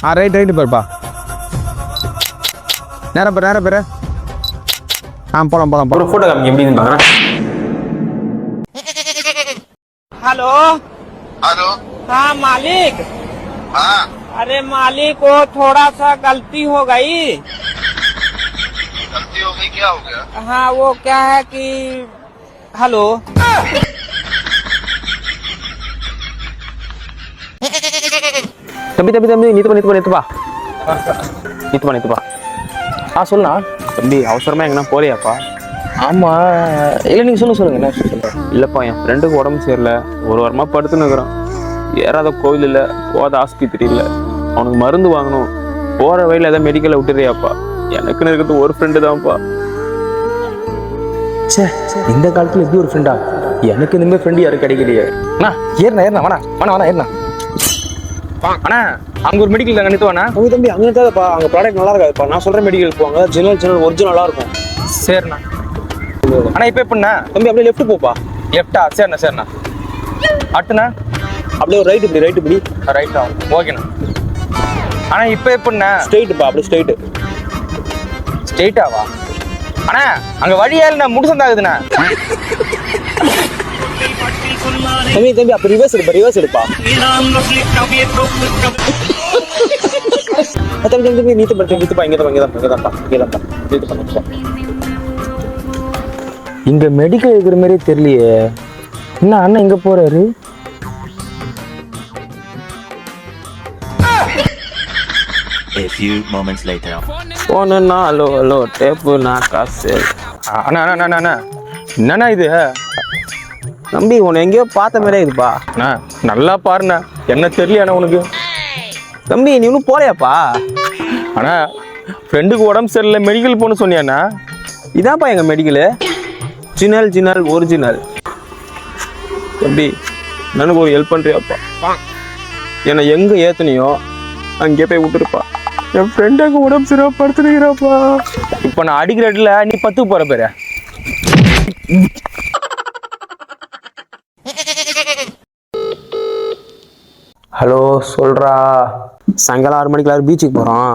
Right பாருப்பா. நேரம் பேர் போலாம். ஒரு ஃபோட்டோ காமிங்க எப்படின்னு பார்க்குறேன். हेलो हाँ मालिक। हाँ अरे मालिक वो थोड़ा सा गलती हो गई। क्या हो गया? हाँ वो क्या है कि हेलो தம்பி நித்துப்பா சொல்லுண்ணா. தம்பி அவசரமா எங்கன்னா போறியாப்பா? ஆமா இல்லை நீங்க சொல்லுங்க என்ன சொல்லுங்க. இல்லப்பா என் ஃப்ரெண்டுக்கு உடம்பு சரியில்ல, ஒரு வாரமா படுத்துன்னு இருக்கிறான். ஏறாத கோவில் இல்லை, போகாத ஆஸ்பத்திரி இல்லை, அவனுக்கு மருந்து வாங்கணும். போற வழியில் ஏதாவது மெடிக்கலை விட்டுறியாப்பா? எனக்குன்னு இருக்கிறது ஒரு ஃப்ரெண்டு தான்ப்பா. சே இந்த காலத்துல எப்படி ஒரு ஃப்ரெண்டா? எனக்கு இந்த மாதிரி ஃப்ரெண்டு யாரும் கிடைக்கலையே. அண்ணா ஏறினா வேணா ஏறினா அண்ணா அங்க ஒரு மெடிக்கல் தாங்க நிறுத்துவாண்ணா. தம்பி அங்கே இருக்காதப்பா, அங்கே ப்ராடக்ட் நல்லா இருக்காதுப்பா. நான் சொல்கிற மெடிக்கல் போவாங்க, ஜெனரல் ஒரிஜினலா இருக்கும். சரிண்ணா. அண்ணா இப்போ எப்படிண்ணா? தம்பி அப்படியே லெஃப்ட் போப்பா. லெஃப்டா? சரிண்ணா. அட்டுண்ணா அப்படியே ஒரு ரைட் இப்படி ரைட்டா? ஓகேண்ணா. அண்ணா இப்போ எப்படிண்ணா? ஸ்ட்ரைட்டுப்பா, அப்படியே ஸ்ட்ரெயிட்டாவா? அண்ணா அங்க வழியா இல்ல முடிசந்தாகுதுண்ணா. தம்பி அப்ப ரிவர்ஸ் எடுப்பா. தம்பி நீத்துப்பா இங்கதான்ப்பா. இங்க மெடிக்கல் இருக்கிற மாதிரி தெரியலையே. என்ன அண்ணன் எங்க போறாரு? A few moments later. போனா ஹலோ டேப்பு நான் காசு. அண்ணா என்னண்ணா இது? தம்பி உன்னை எங்கேயோ பார்த்த மாதிரியே இருக்குப்பா. அண்ணா நல்லா பாருண்ணா, என்ன தெரியலையாண்ணா உனக்கு? தம்பி நீ இன்னும் போலையாப்பா? அண்ணா ஃப்ரெண்டுக்கு உடம்பு சரியில்லை, மெடிக்கல் போன்னு சொன்னியாண்ணா. இதான்ப்பா எங்க மெடிக்கலு, ஜினல் ஒரிஜினல். தம்பி எனக்கு ஒரு ஹெல்ப் பண்றியாப்பா? என்னை எங்க ஏத்தனையோ அங்கே போய் விட்டுருப்பா. என் ஃப்ரெண்டாக்கு உடம்பு சரியா படுத்துருக்கிறாப்பா. இப்போ நான் அடிக்கிற இடத்துல நீ 10 போற பேரு. ஹலோ சொல்றா. சாயங்காலம் 6 மணிக்கு எல்லாரும் பீச்சுக்கு போறோம்,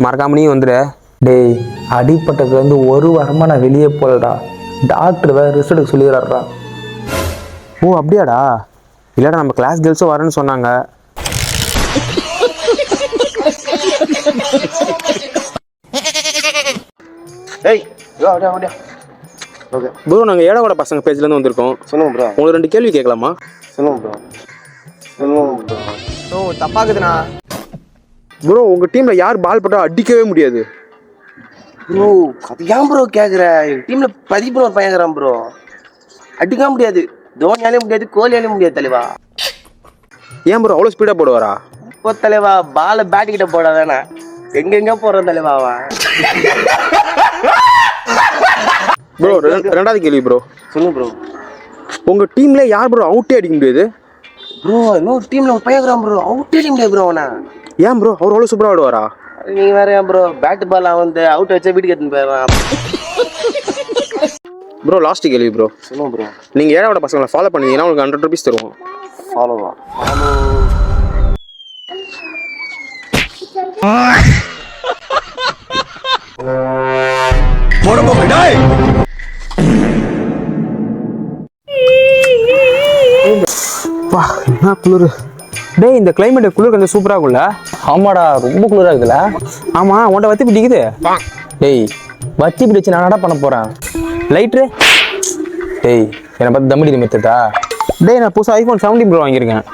மறக்காம நீ வந்துடு. டேய் அடிப்பட்டதுல இருந்து ஒரு வாரமா நான் வெளியே போகலடா. டாக்டர் வேற ரிசல்ட் சொல்லிடுறாரா. ஓ அப்படியாடா? இல்லடா நம்ம கிளாஸ் கேர்ள்ஸும் வரேன்னு சொன்னாங்க. ப்ரோ நாங்கள் ஏழாவோட பசங்க பேஜ்லேருந்து வந்திருக்கோம். சொல்லுங்க ப்ரோ. உங்களுக்கு 2 கேள்வி கேட்கலாமா? சொல்லுங்க ப்ரோ. தப்பாக்குதுண்ணா. ப்ரோ உங்கள் டீமில் யார் பால் போட்டால் அடிக்கவே முடியாது? ப்ரோ அது ஏன் ப்ரோ கேட்குற? எங்கள் டீமில் பதிப்புன்னு ஒரு பையன் ப்ரோ, அடிக்க முடியாது. தோனியாலே முடியாது, கோலியாலே முடியாது தலைவா. ஏன் ப்ரோ அவ்வளோ ஸ்பீடாக போடுவாரா? இப்போ தலைவா பாலை பேட்டுக்கிட்ட போடாதானே, எங்கெங்க போடுற தலைவாவா. ப்ரோ 2வது கேள்வி ப்ரோ. சொல்லுங்க ப்ரோ. உங்கள் டீமில் யார் ப்ரோ அவுட்டே அடிக்க முடியாது? ப்ரோ இன்னொரு டீமில் ஒரு பையன் ப்ரோ, அவுட்டே அடிக்க முடியாது ப்ரோ அவனை. ஏன் ப்ரோ அவர் அவ்வளோ சூப்பராக ஆடுவாரா? நீ வேற ஏன் ப்ரோ பேட்டு பால் வந்து அவுட் வச்சா வீட்டுக்கு எடுத்துன்னு போயிடுவான். ப்ரோ லாஸ்ட் கேள்வி ப்ரோ. சொல்லுங்க ப்ரோ. நீங்கள் ஏழாவோட பசங்களை ஃபாலோ பண்ணிங்கன்னா உங்களுக்கு 100 rupees தருவோம். ஃபாலோவா? என்ன குளிர் டேய், இந்த கிளைமேட் குளிர் கொஞ்சம் சூப்பராக இருக்குல்ல? ஆமாடா ரொம்ப குளிரா இருக்குதுல்ல? ஆமாம் உன்ட்ட வத்தி பிடிக்குது. டேய் வச்சு பிடிச்சு நான் என்ன பண்ண போறேன்? லைட்ரு டேய் என்னை பார்த்து தம்படி மெத்ததா? டேய் நான் புதுசாக iPhone 17 ப்ரோ வாங்கியிருக்கேன்.